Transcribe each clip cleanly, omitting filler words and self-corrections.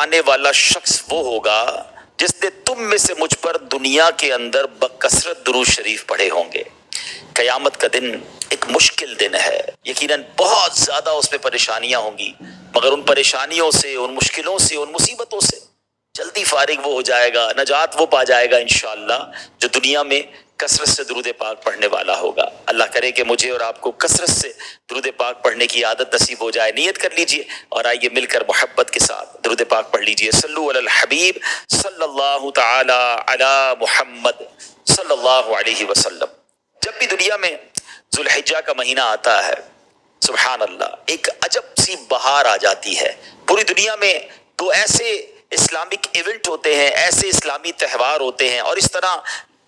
پانے والا شخص وہ ہوگا جس نے تم میں سے مجھ پر دنیا کے اندر بکثرت درود شریف پڑھے ہوں گے۔ قیامت کا دن ایک مشکل دن ہے، یقیناً بہت زیادہ اس میں پریشانیاں ہوں گی، مگر ان پریشانیوں سے، ان مشکلوں سے، ان مصیبتوں سے جلدی فارغ وہ ہو جائے گا، نجات وہ پا جائے گا انشاءاللہ جو دنیا میں کثرت سے درود پاک پڑھنے والا ہوگا۔ اللہ کرے کہ مجھے اور آپ کو کثرت سے درود پاک پڑھنے کی عادت نصیب ہو جائے۔ نیت کر لیجئے اور آئیے مل کر محبت کے ساتھ درود پاک پڑھ لیجئے۔ صلو علی الحبیب صلی اللہ تعالی علی محمد صلی اللہ علیہ وسلم۔ جب بھی دنیا میں ذو الحجہ کا مہینہ آتا ہے، سبحان اللہ، ایک عجب سی بہار آ جاتی ہے پوری دنیا میں۔ تو ایسے اسلامک ایونٹ ہوتے ہیں، ایسے اسلامی تہوار ہوتے ہیں اور اس طرح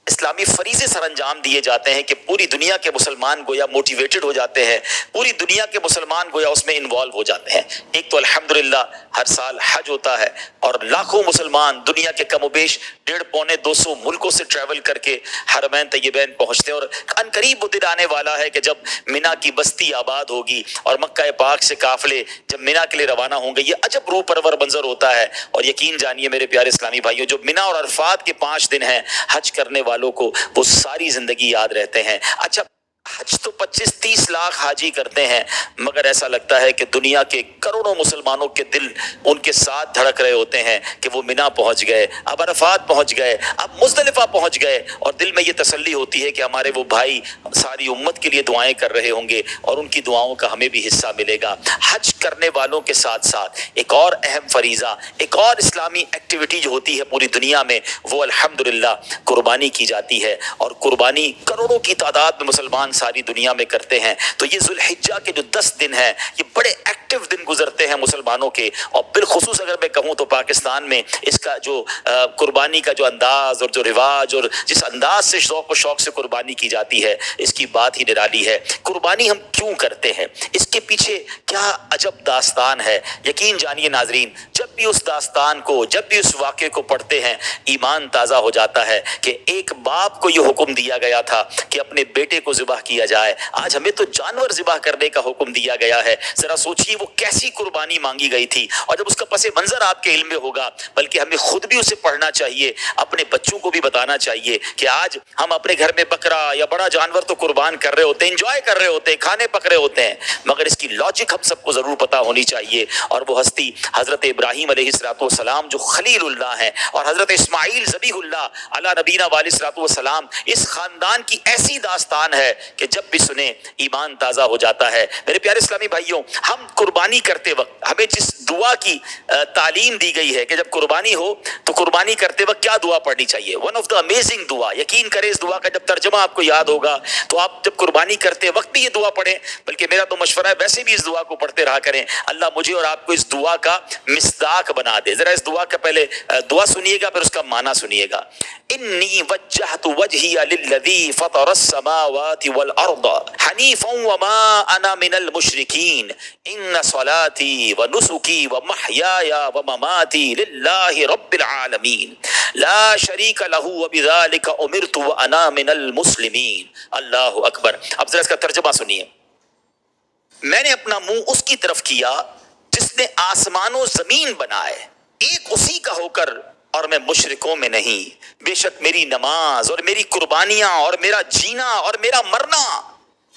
اسلامی فریضے سر انجام دیے جاتے ہیں کہ پوری دنیا کے مسلمان گویا موٹیویٹڈ ہو جاتے ہیں، پوری دنیا کے مسلمان گویا اس میں انوالو ہو جاتے ہیں۔ ایک تو الحمدللہ ہر سال حج ہوتا ہے اور لاکھوں مسلمان دنیا کے کم و بیش 150-200 ملکوں سے ٹریول کر کے حرمین طیبین پہنچتے ہیں، اور ان قریب وہ دن آنے والا ہے کہ جب مینا کی بستی آباد ہوگی اور مکہ پاک سے قافلے جب مینا کے لیے روانہ ہوں گے۔ یہ عجب روح پرور منظر ہوتا ہے، اور یقین جانیے میرے پیارے اسلامی بھائیوں، جو مینا اور عرفات کے 5 دن ہیں حج کرنے والوں کو وہ ساری زندگی یاد رہتے ہیں۔ اچھا، حج تو 25-30 لاکھ حاجی کرتے ہیں، مگر ایسا لگتا ہے کہ دنیا کے کروڑوں مسلمانوں کے دل ان کے ساتھ دھڑک رہے ہوتے ہیں کہ وہ مینا پہنچ گئے، اب عرفات پہنچ گئے، اب مزدلفہ پہنچ گئے، اور دل میں یہ تسلی ہوتی ہے کہ ہمارے وہ بھائی ساری امت کے لیے دعائیں کر رہے ہوں گے اور ان کی دعاؤں کا ہمیں بھی حصہ ملے گا۔ حج کرنے والوں کے ساتھ ساتھ ایک اور اہم فریضہ، ایک اور اسلامی ایکٹیویٹی جو ہوتی ہے پوری دنیا میں، وہ الحمدللہ قربانی کی جاتی ہے، اور قربانی کروڑوں کی تعداد میں مسلمان ساری دنیا میں کرتے ہیں۔ تو یہ ذو الحجہ کے جو 10 دن ہیں یہ بڑے ایکٹیو دن گزرتے ہیں مسلمانوں کے، اور بالخصوص اگر میں کہوں تو پاکستان میں اس کا جو قربانی کا جو انداز اور جو رواج اور جس انداز سے ذوق و شوق سے قربانی کی جاتی ہے، اس کی بات ہی نرالی ہے۔ قربانی ہم کیوں کرتے ہیں، اس کے پیچھے کیا عجب داستان ہے، یقین جانیے ناظرین، جب بھی اس داستان کو، جب بھی اس واقعے کو پڑھتے ہیں، ایمان تازہ ہو جاتا ہے کہ ایک باپ کو یہ حکم دیا گیا تھا کہ اپنے بیٹے کو ذبح کیا جائے، آج ہمیں تو جانور ذبح کرنے کا حکم دیا گیا ہے۔ ذرا سوچئے وہ کیسی قربانی مانگی گئی تھی، اور جب اس کا پس منظر آپ کے علم میں ہوگا، بلکہ ہمیں خود بھی اسے پڑھنا چاہیے، اپنے بچوں کو بھی بتانا چاہیے کہ آج ہم اپنے گھر میں بکرا یا بڑا جانور تو قربان کر رہے ہوتے ہیں، انجوائے کر رہے ہوتے ہیں، کھانے پک رہے ہوتے ہیں، مگر اس کی لاجک ہم سب کو ضرور پتہ ہونی چاہیے۔ اور وہ ہستی حضرت ابراہیم علیہ السلام جو خلیل اللہ ہیں، اور حضرت اسماعیل ذبیح اللہ علی نبینا علیہ السلام، اس خاندان کی ایسی داستان ہے کہ جب بھی سنیں ایمان تازہ ہو جاتا ہے۔ میرے پیارے اسلامی بھائیوں، ہم قربانی کرتے وقت ہمیں جس دعا کی تعلیم دی گئی ہے کہ جب قربانی ہو تو قربانی کرتے وقت کیا دعا پڑھنی چاہیے، ون آف دا امیزنگ دعا، یقین کریں اس دعا کا جب ترجمہ آپ کو یاد ہوگا تو آپ جب قربانی کرتے وقت بھی یہ دعا پڑھیں، بلکہ میرا تو مشورہ ہے ویسے بھی اس دعا کو پڑھتے رہا کریں۔ اللہ مجھے اور آپ کو اس دعا کا مصداق بنا دے۔ ذرا اس دعا کا پہلے دعا سنیے گا، پھر اس کا معنی سنیے گا۔ انی وجہت وجہی للذی فطر السماوات والارض حنیفا وما انا من المشرکین ان صلاتي ونسكي ومحياي ومماتي لله رب العالمین لا شریک له وبذلك امرت وانا من المسلمین۔ اللہ اکبر۔ اب ذرا اس کا ترجمہ سنیے۔ میں نے اپنا منہ اس کی طرف کیا جس نے آسمان و زمین بنائے، ایک اسی کا ہو کر اور میں مشرکوں میں نہیں۔ بے شک میری نماز اور میری قربانیاں اور میرا جینا اور میرا مرنا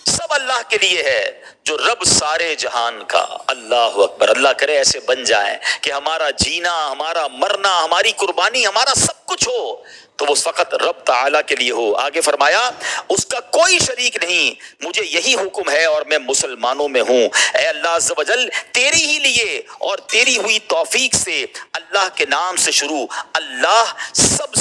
سب اللہ کے لیے ہے جو رب سارے جہان کا۔ اللہ اکبر۔ اللہ کرے ایسے بن جائیں کہ ہمارا جینا، ہمارا مرنا، ہماری قربانی، ہمارا سب کچھ ہو تو وہ فقط رب تعالیٰ کے لیے ہو۔ آگے فرمایا اس کا کوئی شریک نہیں، مجھے یہی حکم ہے اور میں مسلمانوں میں ہوں۔ اے اللہ عز و جل، تیری ہی لیے اور تیری ہوئی توفیق سے اللہ کے نام سے شروع، اللہ سب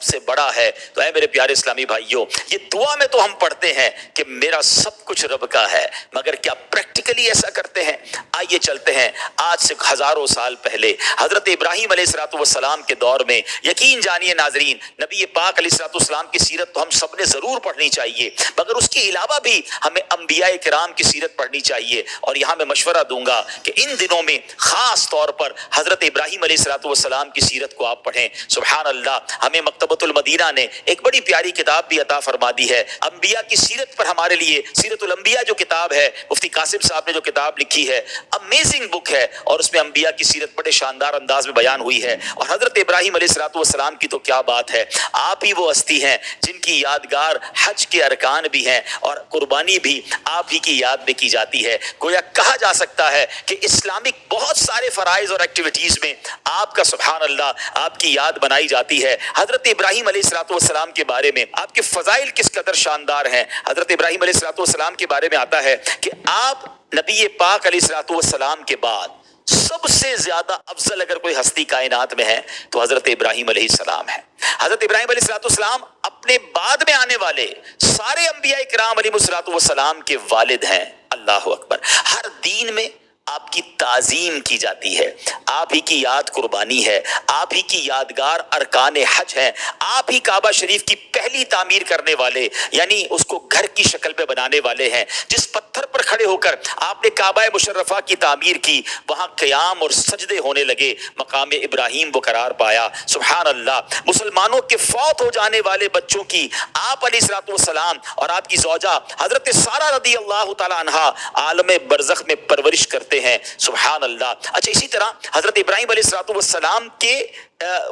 سے بڑا ہے۔ تو اے میرے پیارے اسلامی بھائیوں، یہ دعا میں تو ہم پڑھتے ہیں کہ میرا سب کچھ رب کا ہے، مگر کیا پریکٹیکلی ایسا کرتے ہیں؟ آئیے چلتے ہیں آج سے ہزاروں سال پہلے حضرت ابراہیم علیہ السلام کے دور میں۔ یقین جانیے ناظرین، نبی پاک علیہ السلام کی سیرت تو ہم سب نے ضرور پڑھنی چاہیے، مگر اس کے علاوہ بھی ہمیں انبیاء کرام کی سیرت پڑھنی چاہیے۔ اور یہاں میں مشورہ دوں گا کہ ان دنوں میں خاص طور پر حضرت ابراہیم علیہ السلام کی سیرت کو آپ پڑھیں۔ سبحان اللہ، ہمیں مکتبۃ المدینہ نے ایک بڑی پیاری کتاب بھی عطا فرما دی ہے انبیاء کی سیرت پر ہمارے لیے. سیرت الانبیاء جو کتاب ہے مفتی قاسم صاحب نے جو کتاب لکھی ہے, امیزنگ بک ہے, اور اس میں انبیاء کی سیرت بڑے شاندار انداز میں بیان ہوئی ہے. اور حضرت ابراہیم علیہ الصلوۃ والسلام کی تو کیا بات ہے, آپ ہی وہ ہستی ہیں جن کی یادگار حج کے ارکان بھی ہیں اور قربانی بھی آپ ہی کی یاد میں کی جاتی ہے. گویا کہا جا سکتا ہے کہ اسلامک بہت سارے فرائض اور ایکٹیویٹیز میں آپ کا سبحان اللہ آپ کی یاد بنائی جاتی ہے. حضرت ابراہیم علیہ الصلوۃ والسلام کے بارے میں آپ کے فضائل کس قدر شاندار ہیں. حضرت ابراہیم علیہ الصلوۃ والسلام کے بارے میں آتا ہے کہ آپ نبی پاک علیہ الصلوۃ والسلام کے بعد سب سے زیادہ افضل اگر کوئی ہستی کائنات میں ہے تو حضرت ابراہیم علیہ السلام ہے. حضرت ابراہیم علیہ الصلوۃ والسلام اپنے بعد میں آنے والے سارے انبیاء کرام علیہ الصلوۃ والسلام کے والد ہیں. اللہ اکبر. ہر دین میں آپ کی تعظیم کی جاتی ہے, آپ ہی کی یاد قربانی ہے, آپ ہی کی یادگار ارکان حج ہیں, آپ ہی کعبہ شریف کی پہلی تعمیر کرنے والے یعنی اس کو گھر کی شکل میں بنانے والے ہیں. جس پتھر پر کھڑے ہو کر آپ نے کعبہ مشرفہ کی تعمیر کی وہاں قیام اور سجدے ہونے لگے, مقام ابراہیم وہ قرار پایا. سبحان اللہ. مسلمانوں کے فوت ہو جانے والے بچوں کی آپ علیہ الصلوۃ والسلام اور آپ کی زوجہ حضرت سارہ رضی اللہ تعالی عنہا عالم برزخ میں پرورش کرتے ہیں. سبحان اللہ. اچھا, اسی طرح حضرت ابراہیم علیہ الصلوۃ والسلام کے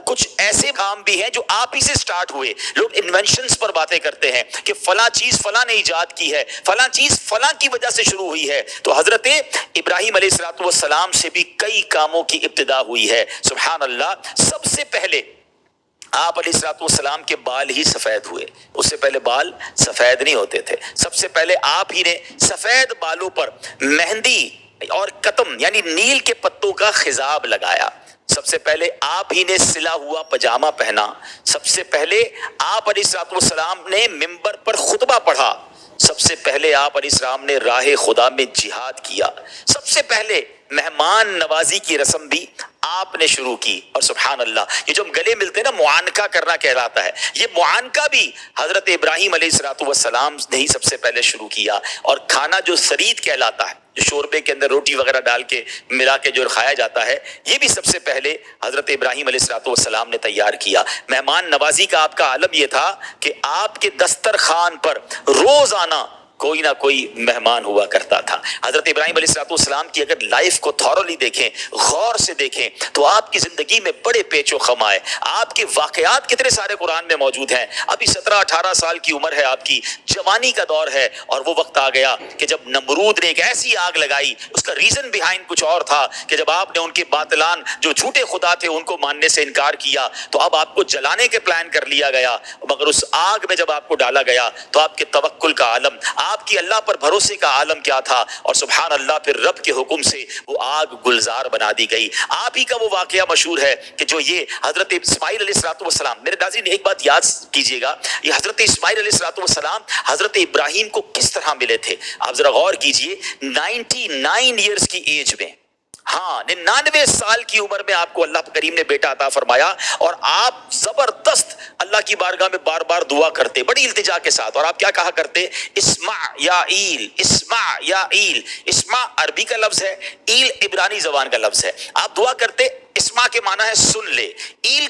کچھ ایسے کام بھی ہیں جو آپ ہی سے سٹارٹ ہوئے. لوگ انوینشنز پر باتیں کرتے ہیں کہ فلاں چیز فلاں نے ایجاد کی ہے, فلاں چیز فلاں کی وجہ سے شروع ہوئی ہے. تو حضرت ابراہیم علیہ الصلوۃ والسلام سے بھی کئی کاموں کی ابتدا ہوئی ہے. سبحان اللہ. سب سے پہلے آپ علیہ الصلوۃ والسلام کے بال ہی سفید ہوئے. اس سے پہلے بال سفید نہیں ہوتے تھے. سب سے پہلے آپ ہی نے سفید بالوں پر مہندی اور قطم یعنی نیل کے پتوں کا خضاب لگایا. سب سے پہلے آپ ہی نے سلا ہوا پجامہ پہنا. سب سے پہلے آپ علیہ الصلوۃ والسلام نے منبر پر خطبہ پڑھا. سب سے پہلے آپ علیہ السلام نے راہ خدا میں جہاد کیا. سب سے پہلے مہمان نوازی کی رسم بھی آپ نے شروع کی. اور سبحان اللہ, یہ جو ہم گلے ملتے ہیں نا, معانقہ کرنا کہلاتا ہے. یہ معانقہ بھی حضرت ابراہیم علیہ الصلوۃ والسلام نے ہی سب سے پہلے شروع کیا. اور کھانا جو سرید کہلاتا ہے, جو شوربے کے اندر روٹی وغیرہ ڈال کے ملا کے جو کھایا جاتا ہے, یہ بھی سب سے پہلے حضرت ابراہیم علیہ الصلوۃ والسلام نے تیار کیا. مہمان نوازی کا آپ کا عالم یہ تھا کہ آپ کے دسترخوان پر روزانہ کوئی نہ کوئی مہمان ہوا کرتا تھا. حضرت ابراہیم علیہ الصلوۃ والسلام کی اگر لائف کو تھورلی دیکھیں, غور سے دیکھیں, تو آپ کی زندگی میں بڑے پیچ و خم آئے. آپ کے واقعات کتنے سارے قرآن میں موجود ہیں. ابھی 17-18 سال کی عمر ہے آپ کی, جوانی کا دور ہے, اور وہ وقت آ گیا کہ جب نمرود نے ایک ایسی آگ لگائی. اس کا ریزن بیہائنڈ کچھ اور تھا کہ جب آپ نے ان کے باطلان جو جھوٹے خدا تھے ان کو ماننے سے انکار کیا, تو اب آپ کو جلانے کے پلان کر لیا گیا. مگر اس آگ میں جب آپ کو ڈالا گیا تو آپ کے توکل کا عالم, آپ کی اللہ پر بھروسے کا عالم کیا تھا. اور سبحان اللہ, پھر رب کے حکم سے وہ آگ گلزار بنا دی گئی. آپ ہی کا وہ واقعہ مشہور ہے کہ جو یہ حضرت اسماعیل علیہ الصلوۃ والسلام, میرے ناظرین ایک بات یاد کیجئے گا, یہ حضرت اسماعیل علیہ الصلوۃ والسلام حضرت ابراہیم کو کس طرح ملے تھے. آپ ذرا غور کیجئے, 99 ایئرز کی ایج میں, ہاں 99 سال کی عمر میں آپ کو اللہ کریم نے بیٹا عطا فرمایا. اور آپ زبردست اللہ کی بارگاہ میں بار بار دعا کرتے بڑی التجا کے ساتھ. اور آپ کیا کہا کرتے, اسمع یا ایل, اسمع یا ایل. اسمع عربی کا لفظ ہے, ایل عبرانی زبان کا لفظ ہے. آپ دعا کرتے, اسمع کے معنی ہے سن لے, ایل کے